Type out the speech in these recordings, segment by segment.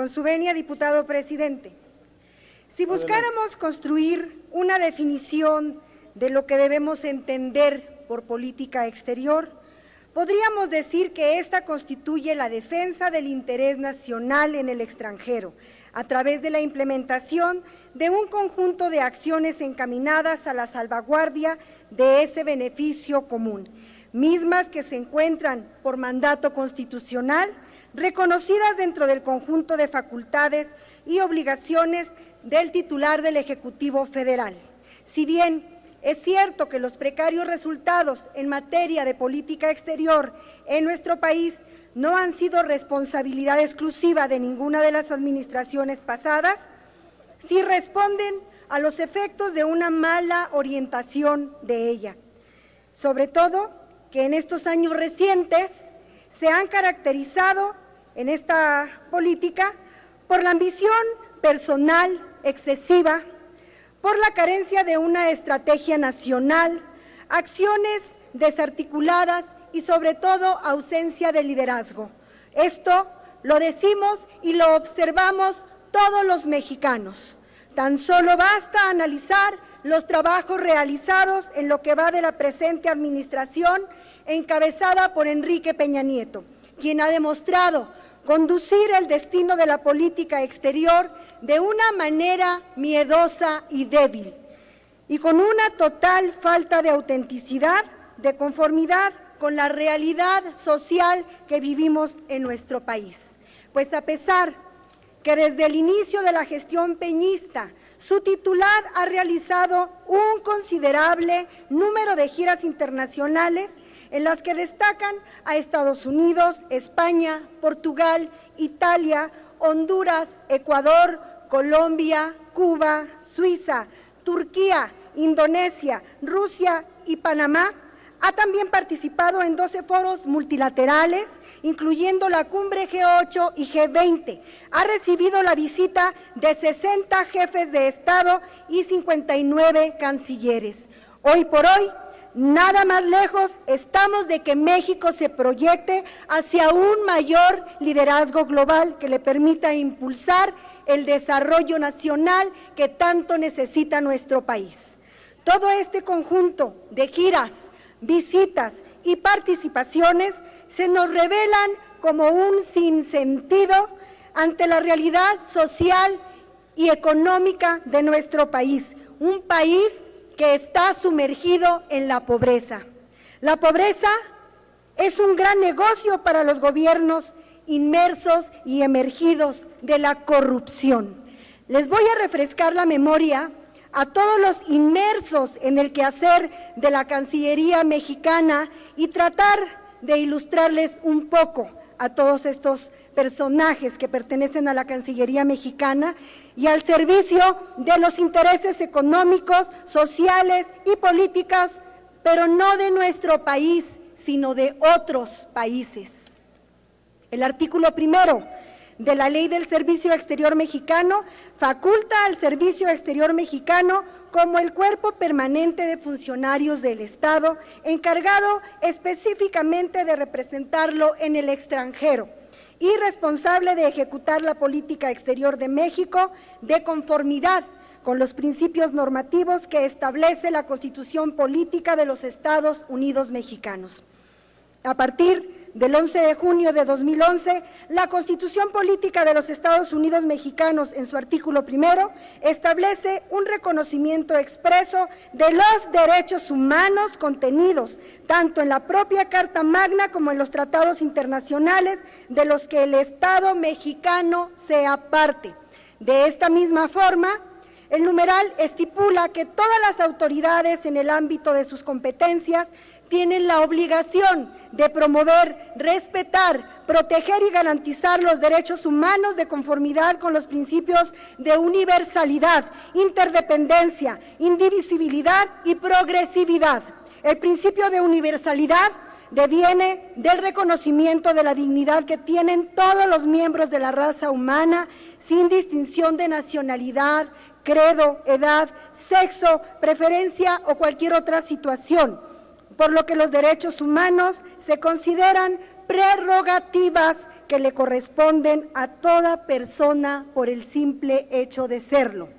Con su venia, diputado presidente. Si buscáramos construir una definición de lo que debemos entender por política exterior, podríamos decir que esta constituye la defensa del interés nacional en el extranjero, a través de la implementación de un conjunto de acciones encaminadas a la salvaguardia de ese beneficio común, mismas que se encuentran por mandato constitucional, reconocidas dentro del conjunto de facultades y obligaciones del titular del Ejecutivo Federal. Si bien es cierto que los precarios resultados en materia de política exterior en nuestro país no han sido responsabilidad exclusiva de ninguna de las administraciones pasadas, sí responden a los efectos de una mala orientación de ella. Sobre todo, que en estos años recientes se han caracterizado en esta política por la ambición personal excesiva, por la carencia de una estrategia nacional, acciones desarticuladas y sobre todo ausencia de liderazgo. Esto lo decimos y lo observamos todos los mexicanos. Tan solo basta analizar los trabajos realizados en lo que va de la presente administración encabezada por Enrique Peña Nieto, quien ha demostrado conducir el destino de la política exterior de una manera miedosa y débil, y con una total falta de autenticidad, de conformidad con la realidad social que vivimos en nuestro país. Pues a pesar que desde el inicio de la gestión peñista, su titular ha realizado un considerable número de giras internacionales en las que destacan a Estados Unidos, España, Portugal, Italia, Honduras, Ecuador, Colombia, Cuba, Suiza, Turquía, Indonesia, Rusia y Panamá. Ha también participado en 12 foros multilaterales, incluyendo la cumbre G8 y G20. Ha recibido la visita de 60 jefes de Estado y 59 cancilleres. Hoy por hoy, nada más lejos estamos de que México se proyecte hacia un mayor liderazgo global que le permita impulsar el desarrollo nacional que tanto necesita nuestro país. Todo este conjunto de giras, visitas y participaciones se nos revelan como un sinsentido ante la realidad social y económica de nuestro país, un país que está sumergido en la pobreza. La pobreza es un gran negocio para los gobiernos inmersos y emergidos de la corrupción. Les voy a refrescar la memoria a todos los inmersos en el quehacer de la Cancillería mexicana y tratar de ilustrarles un poco a todos estos personajes que pertenecen a la Cancillería mexicana y al servicio de los intereses económicos, sociales y políticos, pero no de nuestro país, sino de otros países. El artículo 1 de la Ley del Servicio Exterior Mexicano faculta al Servicio Exterior Mexicano como el cuerpo permanente de funcionarios del Estado, encargado específicamente de representarlo en el extranjero y responsable de ejecutar la política exterior de México de conformidad con los principios normativos que establece la Constitución Política de los Estados Unidos Mexicanos. A partir del 11 de junio de 2011, la Constitución Política de los Estados Unidos Mexicanos, en su artículo 1, establece un reconocimiento expreso de los derechos humanos contenidos tanto en la propia Carta Magna como en los tratados internacionales de los que el Estado mexicano sea parte. De esta misma forma, el numeral estipula que todas las autoridades en el ámbito de sus competencias tienen la obligación de promover, respetar, proteger y garantizar los derechos humanos de conformidad con los principios de universalidad, interdependencia, indivisibilidad y progresividad. El principio de universalidad deviene del reconocimiento de la dignidad que tienen todos los miembros de la raza humana, sin distinción de nacionalidad, credo, edad, sexo, preferencia o cualquier otra situación, por lo que los derechos humanos se consideran prerrogativas que le corresponden a toda persona por el simple hecho de serlo.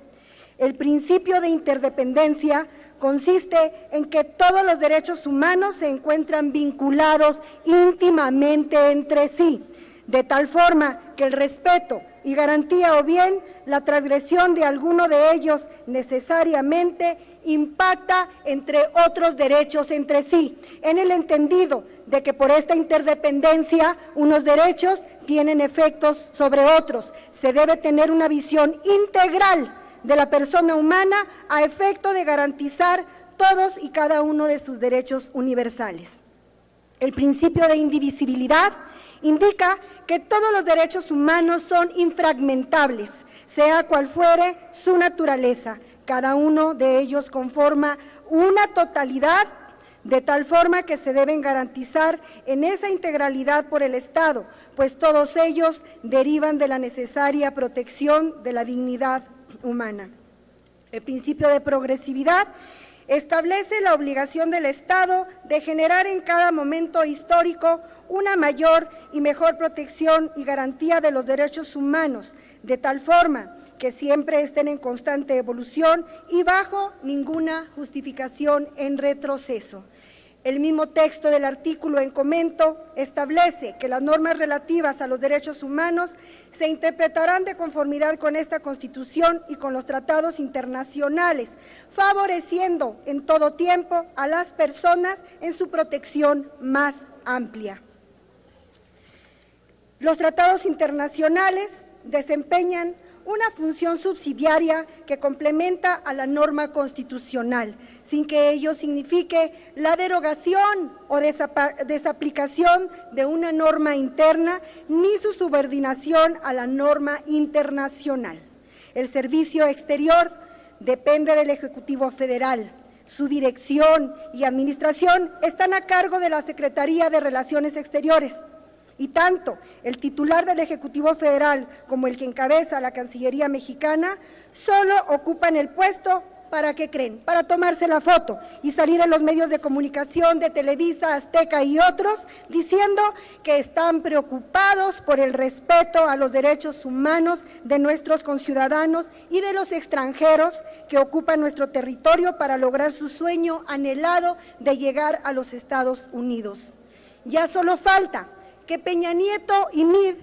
El principio de interdependencia consiste en que todos los derechos humanos se encuentran vinculados íntimamente entre sí, de tal forma que el respeto y garantía o bien la transgresión de alguno de ellos necesariamente impacta entre otros derechos entre sí, en el entendido de que por esta interdependencia unos derechos tienen efectos sobre otros. Se debe tener una visión integral de la persona humana a efecto de garantizar todos y cada uno de sus derechos universales. El principio de indivisibilidad indica que todos los derechos humanos son infragmentables, sea cual fuere su naturaleza. Cada uno de ellos conforma una totalidad, de tal forma que se deben garantizar en esa integralidad por el Estado, pues todos ellos derivan de la necesaria protección de la dignidad humana. El principio de progresividad establece la obligación del Estado de generar en cada momento histórico una mayor y mejor protección y garantía de los derechos humanos, de tal forma que siempre estén en constante evolución y bajo ninguna justificación en retroceso. El mismo texto del artículo en comento establece que las normas relativas a los derechos humanos se interpretarán de conformidad con esta Constitución y con los tratados internacionales, favoreciendo en todo tiempo a las personas en su protección más amplia. Los tratados internacionales desempeñan una función subsidiaria que complementa a la norma constitucional, sin que ello signifique la derogación o desaplicación de una norma interna ni su subordinación a la norma internacional. El servicio exterior depende del Ejecutivo Federal. Su dirección y administración están a cargo de la Secretaría de Relaciones Exteriores. Y tanto el titular del Ejecutivo Federal como el que encabeza la Cancillería mexicana solo ocupan el puesto, ¿para qué creen? Para tomarse la foto y salir en los medios de comunicación de Televisa, Azteca y otros diciendo que están preocupados por el respeto a los derechos humanos de nuestros conciudadanos y de los extranjeros que ocupan nuestro territorio para lograr su sueño anhelado de llegar a los Estados Unidos. Ya solo falta que Peña Nieto y Mid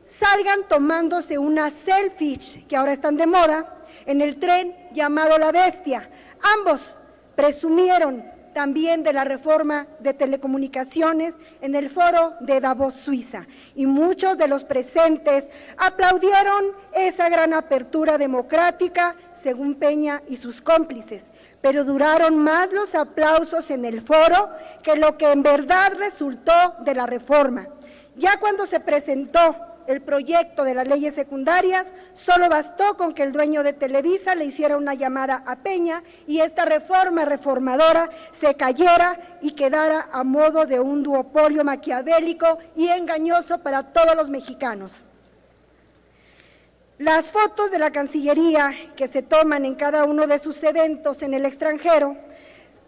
salgan tomándose una selfie, que ahora están de moda, en el tren llamado La Bestia. Ambos presumieron también de la reforma de telecomunicaciones en el foro de Davos, Suiza, y muchos de los presentes aplaudieron esa gran apertura democrática, según Peña y sus cómplices, pero duraron más los aplausos en el foro que lo que en verdad resultó de la reforma. Ya cuando se presentó el proyecto de las leyes secundarias, solo bastó con que el dueño de Televisa le hiciera una llamada a Peña y esta reforma reformadora se cayera y quedara a modo de un duopolio maquiavélico y engañoso para todos los mexicanos. Las fotos de la Cancillería que se toman en cada uno de sus eventos en el extranjero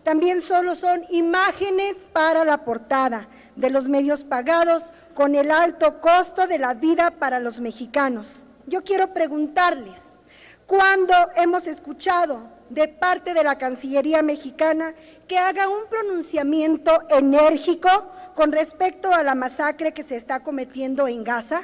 también solo son imágenes para la portada de los medios pagados con el alto costo de la vida para los mexicanos. Yo quiero preguntarles, ¿cuándo hemos escuchado de parte de la Cancillería mexicana que haga un pronunciamiento enérgico con respecto a la masacre que se está cometiendo en Gaza?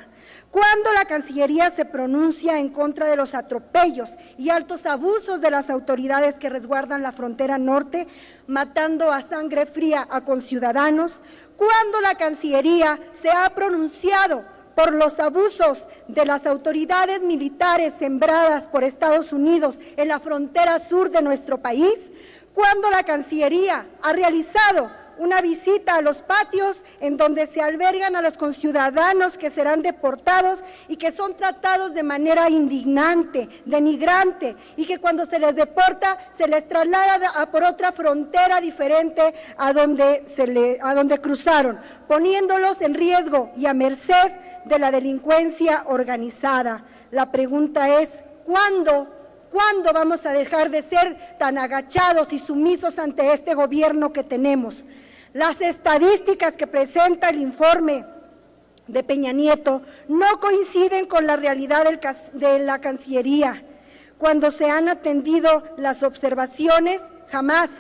¿Cuándo la Cancillería se pronuncia en contra de los atropellos y altos abusos de las autoridades que resguardan la frontera norte, matando a sangre fría a conciudadanos? ¿Cuándo la Cancillería se ha pronunciado por los abusos de las autoridades militares sembradas por Estados Unidos en la frontera sur de nuestro país? ¿Cuándo la Cancillería ha realizado una visita a los patios en donde se albergan a los conciudadanos que serán deportados y que son tratados de manera indignante, denigrante, y que cuando se les deporta se les traslada por otra frontera diferente a donde cruzaron, poniéndolos en riesgo y a merced de la delincuencia organizada? La pregunta es, ¿cuándo vamos a dejar de ser tan agachados y sumisos ante este gobierno que tenemos? Las estadísticas que presenta el informe de Peña Nieto no coinciden con la realidad de la Cancillería. Cuando se han atendido las observaciones, jamás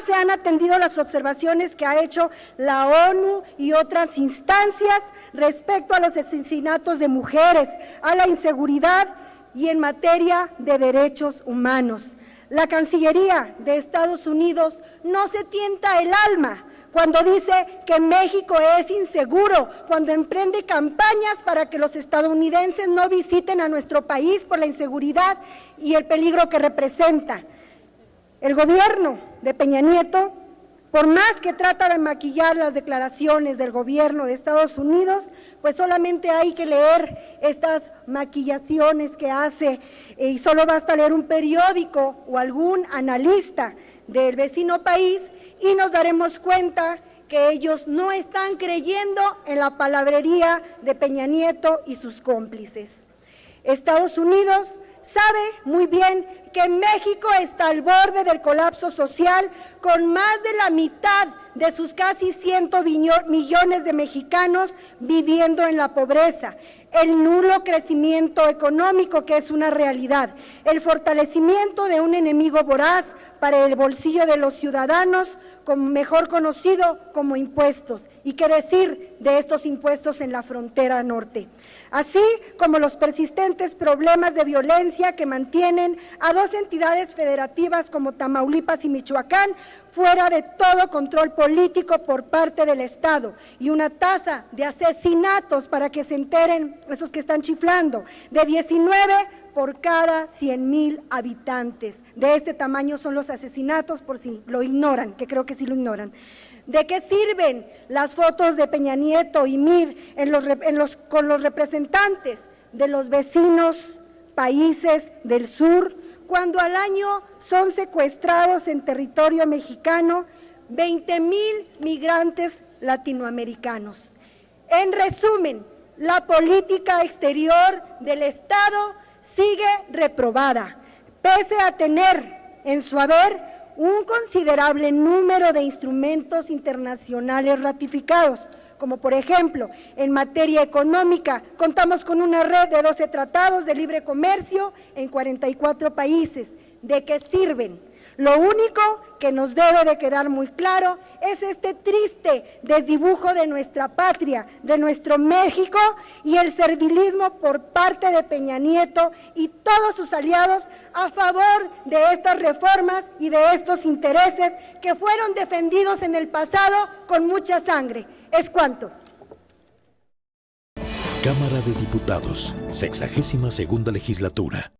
se han atendido las observaciones que ha hecho la ONU y otras instancias respecto a los asesinatos de mujeres, a la inseguridad y en materia de derechos humanos. La Cancillería de Estados Unidos no se tienta el alma cuando dice que México es inseguro, cuando emprende campañas para que los estadounidenses no visiten a nuestro país por la inseguridad y el peligro que representa. El gobierno de Peña Nieto, por más que trata de maquillar las declaraciones del gobierno de Estados Unidos, pues solamente hay que leer estas maquillaciones que hace y solo basta leer un periódico o algún analista del vecino país y nos daremos cuenta que ellos no están creyendo en la palabrería de Peña Nieto y sus cómplices. Estados Unidos sabe muy bien que México está al borde del colapso social con más de la mitad de sus casi 100 millones de mexicanos viviendo en la pobreza, el nulo crecimiento económico que es una realidad, el fortalecimiento de un enemigo voraz para el bolsillo de los ciudadanos, mejor conocido como impuestos. ¿Y qué decir de estos impuestos en la frontera norte? Así como los persistentes problemas de violencia que mantienen a dos entidades federativas como Tamaulipas y Michoacán fuera de todo control político por parte del Estado y una tasa de asesinatos, para que se enteren esos que están chiflando, de 19 por cada 100,000 habitantes. De este tamaño son los asesinatos, por si lo ignoran, que creo que sí lo ignoran. ¿De qué sirven las fotos de Peña Nieto y Mid con los representantes de los vecinos países del sur, cuando al año son secuestrados en territorio mexicano 20,000 migrantes latinoamericanos? En resumen, la política exterior del Estado sigue reprobada, pese a tener en su haber un considerable número de instrumentos internacionales ratificados, como por ejemplo, en materia económica, contamos con una red de 12 tratados de libre comercio en 44 países. ¿De qué sirven? Lo único que nos debe de quedar muy claro es este triste desdibujo de nuestra patria, de nuestro México, y el servilismo por parte de Peña Nieto y todos sus aliados a favor de estas reformas y de estos intereses que fueron defendidos en el pasado con mucha sangre. Es cuanto. Cámara de Diputados, 62ª legislatura.